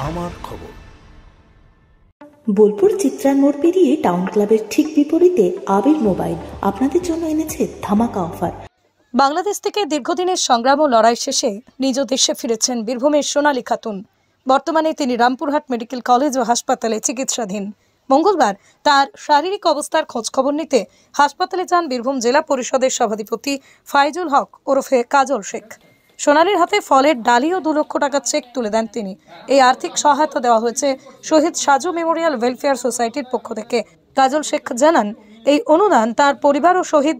আমার খবর। বোলপুর চিত্রার মোড় পেরিয়ে টাউন ক্লাবের ঠিক বিপরীতে আবির মোবাইল আপনাদের জন্য এনেছে ধামাকা অফার। বাংলাদেশ থেকে দীর্ঘদিনের সংগ্রাম ও লড়াই শেষে নিজ দেশে ফিরেছেন বীরভূমের সোনালী খাতুন। বর্তমানে তিনি রামপুরহাট মেডিকেল কলেজ ও হাসপাতালে চিকিৎসাধীন। মঙ্গলবার তার শারীরিক অবস্থার খোঁজখবর নিতে হাসপাতালে যান বীরভূম জেলা পরিষদের সভাধিপতি ফাইজুল হক ওরফে কাজল শেখ। সোনালীর হাতে ফলের ডালি ও 2 লক্ষ টাকার চেক তুলে দেন তিনি। এই আর্থিক সহায়তা দেওয়া হয়েছে শহীদ সাজু মেমোরিয়াল ওয়েলফেয়ার সোসাইটির পক্ষ থেকে। কাজল শেখ জানান, এই অনুদান তার পরিবার ও শহীদ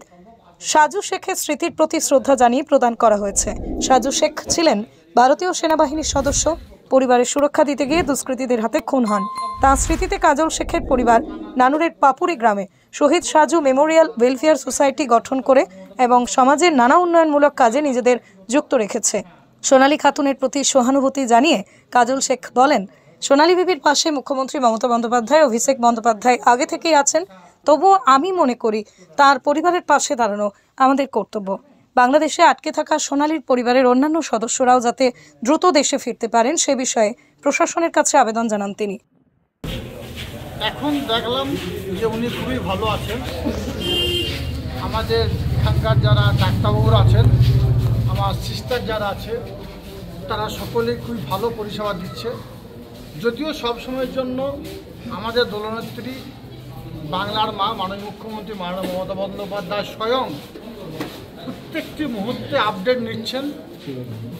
সাজু শেখের স্মৃতির প্রতি শ্রদ্ধা জানিয়ে প্রদান করা হয়েছে। সাজু শেখ ছিলেন ভারতীয় সেনাবাহিনীর সদস্য। পরিবারের সুরক্ষা দিতে গিয়ে দুষ্কৃতীদের হাতে খুন হন। তাঁর স্মৃতিতে কাজল শেখের পরিবার নানুরের পাপুরি গ্রামে শহীদ সাজু মেমোরিয়াল ওয়েলফেয়ার সোসাইটি গঠন করে এবং সমাজের নানা উন্নয়নমূলক কাজে নিজেদের যুক্ত রেখেছে। সোনালী খাতুনের প্রতি সহানুভূতি জানিয়ে কাজল শেখ বলেন, সোনালী বিবির পাশে মুখ্যমন্ত্রী মমতা বন্দ্যোপাধ্যায়, অভিষেক বন্দ্যোপাধ্যায় আগে থেকেই আছেন। তবুও আমি মনে করি তার পরিবারের পাশে দাঁড়ানো আমাদের কর্তব্য। বাংলাদেশে আটকে থাকা সোনালীর পরিবারের অন্যান্য সদস্যরাও যাতে দ্রুত দেশে ফিরতে পারেন সে বিষয়ে প্রশাসনের কাছে আবেদন জানান তিনি। এখন দেখলাম যে উনি খুবই ভালো আছেন। আমাদের এখানকার যারা ডাক্তারবাবুরা আছেন, আমার সিস্টার যারা আছে, তারা সকলেই খুবই ভালো পরিষেবা দিচ্ছে। যদিও সবসময়ের জন্য আমাদের দলনেত্রী বাংলার মা মাননীয় মুখ্যমন্ত্রী মাননীয় মমতা বন্দ্যোপাধ্যায় স্বয়ং প্রত্যেকটি মুহূর্তে আপডেট নিচ্ছেন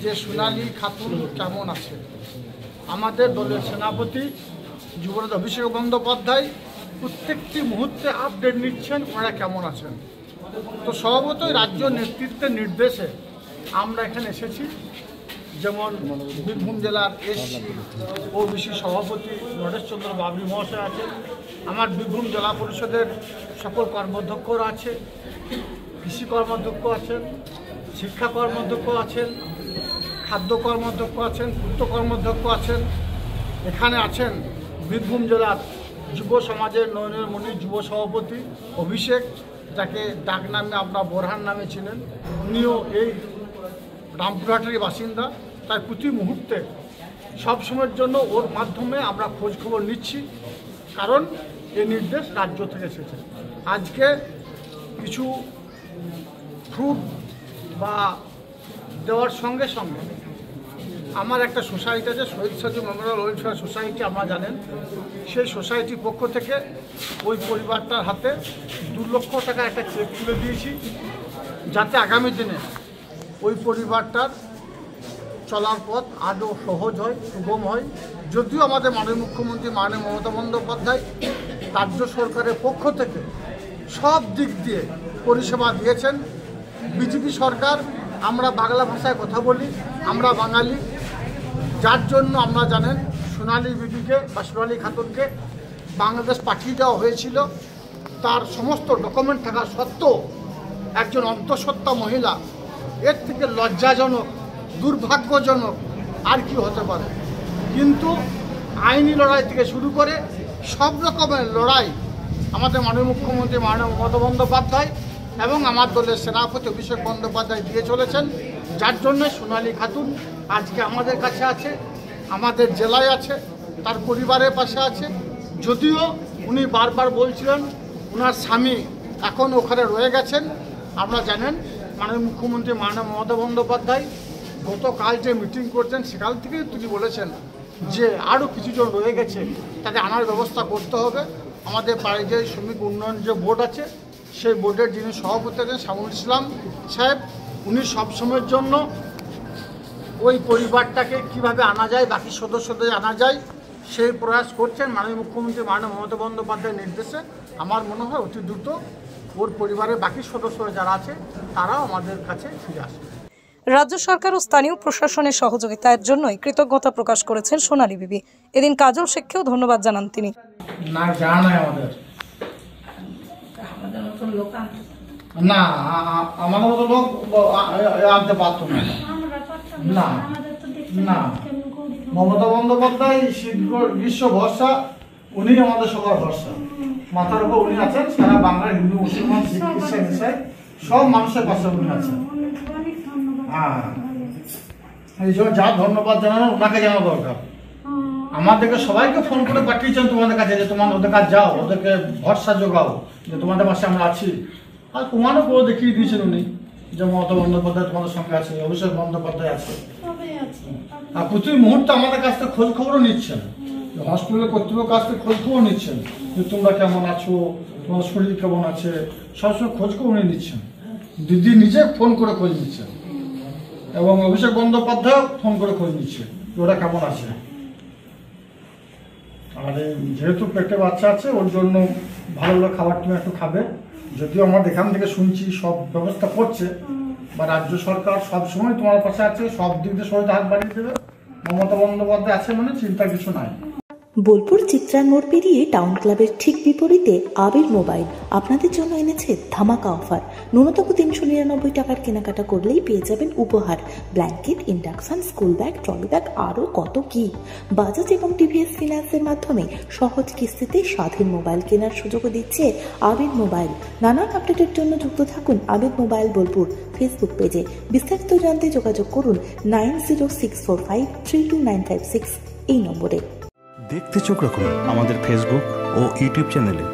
যে সোনালী খাতুন কেমন আছে। আমাদের দলের সেনাপতি যুবরাজ অভিষেক বন্দ্যোপাধ্যায় প্রত্যেকটি মুহূর্তে আপডেট নিচ্ছেন ওনারা কেমন আছেন। তো স্বভাবতই রাজ্য নেতৃত্বের নির্দেশে আমরা এখানে এসেছি। যেমন বীরভূম জেলার এসসি ওবিসি সভাপতি নরেশচন্দ্র বাবরি মহাশয় আছেন, আমার বীরভূম জেলা পরিষদের সকল কর্মাধ্যক্ষরা আছে, কৃষি কর্মাধ্যক্ষ আছেন, শিক্ষা কর্মাধ্যক্ষ আছেন, খাদ্য কর্মাধ্যক্ষ আছেন, পূর্ত কর্মাধ্যক্ষ আছেন। এখানে আছেন বীরভূম জেলার যুব সমাজের নয়নের মণি যুব সভাপতি অভিষেক, যাকে ডাক নামে আপনার বোরহান নামে ছিলেন। উনিও এই রামপুরহাটেরই বাসিন্দা। তাই প্রতি মুহূর্তে সবসময়ের জন্য ওর মাধ্যমে আমরা খোঁজ খবর নিচ্ছি, কারণ এই নির্দেশ রাজ্য থেকে এসেছে। আজকে কিছু ফ্রুট বা দেওয়ার সঙ্গে সঙ্গে আমার একটা সোসাইটি আছে, শহীদ সাজু মেমোরিয়াল ওয়েলফেয়ার সোসাইটি, আপনারা জানেন। সেই সোসাইটির পক্ষ থেকে ওই পরিবারটার হাতে 2 লক্ষ টাকা একটা চেক তুলে দিয়েছি, যাতে আগামী দিনে ওই পরিবারটার চলার পথ আরও সহজ হয়, সুগম হয়। যদিও আমাদের মাননীয় মুখ্যমন্ত্রী মাননীয় মমতা বন্দ্যোপাধ্যায় রাজ্য সরকারের পক্ষ থেকে সব দিক দিয়ে পরিষেবা দিয়েছেন। বিজেপি সরকার, আমরা বাংলা ভাষায় কথা বলি, আমরা বাঙালি, যার জন্য আমরা জানেন সোনালী বিবিকে বা সোনালী খাতুনকে বাংলাদেশ পাঠিয়ে দেওয়া হয়েছিল। তার সমস্ত ডকুমেন্ট থাকা সত্ত্বেও একজন অন্তঃসত্ত্বা মহিলা, এর থেকে লজ্জাজনক, দুর্ভাগ্যজনক আর কি হতে পারে। কিন্তু আইনি লড়াই থেকে শুরু করে সব রকমের লড়াই আমাদের মাননীয় মুখ্যমন্ত্রী মাননীয় মমতা বন্দ্যোপাধ্যায় এবং আমার দলের সেনাপতি অভিষেক বন্দ্যোপাধ্যায় দিয়ে চলেছেন, যার জন্য সোনালী খাতুন আজকে আমাদের কাছে আছে, আমাদের জেলায় আছে, তার পরিবারের পাশে আছে। যদিও উনি বারবার বলছিলেন ওনার স্বামী এখন ওখানে রয়ে গেছেন। আপনারা জানেন মাননীয় মুখ্যমন্ত্রী মাননীয় মমতা বন্দ্যোপাধ্যায় গতকাল যে মিটিং করছেন সেখান থেকেই তিনি বলেছেন যে আরও কিছুজন রয়ে গেছে, তাদের আনার ব্যবস্থা করতে হবে। আমাদের যে শ্রমিক উন্নয়ন যে বোর্ড আছে, সেই বোর্ডের যিনি সভাপতি আছেন শামুল ইসলাম সাহেব, উনি সবসময়ের জন্য ওই পরিবারটাকে কিভাবে আনা যায়, বাকি সদস্যদের আনা যায়, সেই প্রয়াস করছেন। মাননীয় মুখ্যমন্ত্রী মাননীয় মমতা বন্দ্যোপাধ্যায়ের নির্দেশে আমার মনে হয় অতি দ্রুত ওর পরিবারের বাকি সদস্যরা যারা আছে তারাও আমাদের কাছে ফিরে আসবে। রাজ্য সরকার ও স্থানীয় প্রশাসনের সহযোগিতার জন্যই কৃতজ্ঞতা প্রকাশ করেছেন সোনালী বিবি। এদিন কাজল শেখকেও ধন্যবাদ জানান তিনি। না জানাই আমাদের না আমাদের মতো লোক আনতে পারতো না। না না মমতা বন্দ্যোপাধ্যায় গ্রীষ্ম ভরসা, উনি আমাদের সবার ভরসা। মাথার উপর উনি আছেন, সারা বাংলার হিন্দু মুসলমান শিখ খ্রিস্টান ইসাই সব মানুষের পাশে উনি আছেন। হ্যাঁ, এই জন্য যা ধন্যবাদ জানানো ওনাকে জানা দরকার। আমাদেরকে সবাইকে ফোন করে পাঠিয়েছেন তোমাদের কাছে যে তোমার ওদের কাছে যাও, ওদেরকে ভরসা যোগাও যে তোমাদের পাশে আমরা আছি। আর প্রমাণও করে দেখিয়ে দিয়েছেন উনি যে মমতা বন্দ্যোপাধ্যায় তোমাদের সঙ্গে আছে, অভিষেক বন্দ্যোপাধ্যায় আছে। আর প্রতি মুহূর্তে আমাদের কাছ থেকে খোঁজ খবরও নিচ্ছেন, হসপিটালের কর্তৃপক্ষের কাছ থেকে খোঁজ খবর নিচ্ছেন যে তোমরা কেমন আছো, তোমার শরীর কেমন আছে, সবসময় খোঁজ খবর নিচ্ছেন। দিদি নিজে ফোন করে খোঁজ নিচ্ছেন এবং অভিষেক বন্দ্যোপাধ্যায় ফোন করে খোঁজ নিচ্ছে ওরা কেমন আছে। আর যেহেতু পেটে বাচ্চা আছে ওর জন্য ভালো ভালো খাবার তুমি একটু খাবে। যদিও আমাদের এখান থেকে শুনছি সব ব্যবস্থা করছে বা রাজ্য সরকার সবসময় তোমার পাশে আছে, সব দিক দিয়ে সবাই হাত বাড়িয়ে দেবে। মমতা বন্দ্যোপাধ্যায় আছে মানে চিন্তার কিছু নাই। বোলপুর চিত্রার মোড় পেরিয়ে টাউন ক্লাবের ঠিক বিপরীতে আবির মোবাইল আপনাদের জন্য এনেছে ধামাকা অফার। ন্যূনতম 399 টাকার কেনাকাটা করলেই পেয়ে যাবেন উপহার blanket, induction, school bag, trolley bag, আরও কত কি। বাজাজ এবং টিভিএস ফিন্যান্সের মাধ্যমে সহজ কিস্তিতে স্বাধীন মোবাইল কেনার সুযোগও দিচ্ছে আবির মোবাইল। নানান আপডেটের জন্য যুক্ত থাকুন আবির মোবাইল বোলপুর ফেসবুক পেজে। বিস্তারিত জানতে যোগাযোগ করুন 9064532956 এই নম্বরে। দেখতে চোখ রাখুন আমাদের ফেসবুক ও ইউটিউব চ্যানেলে।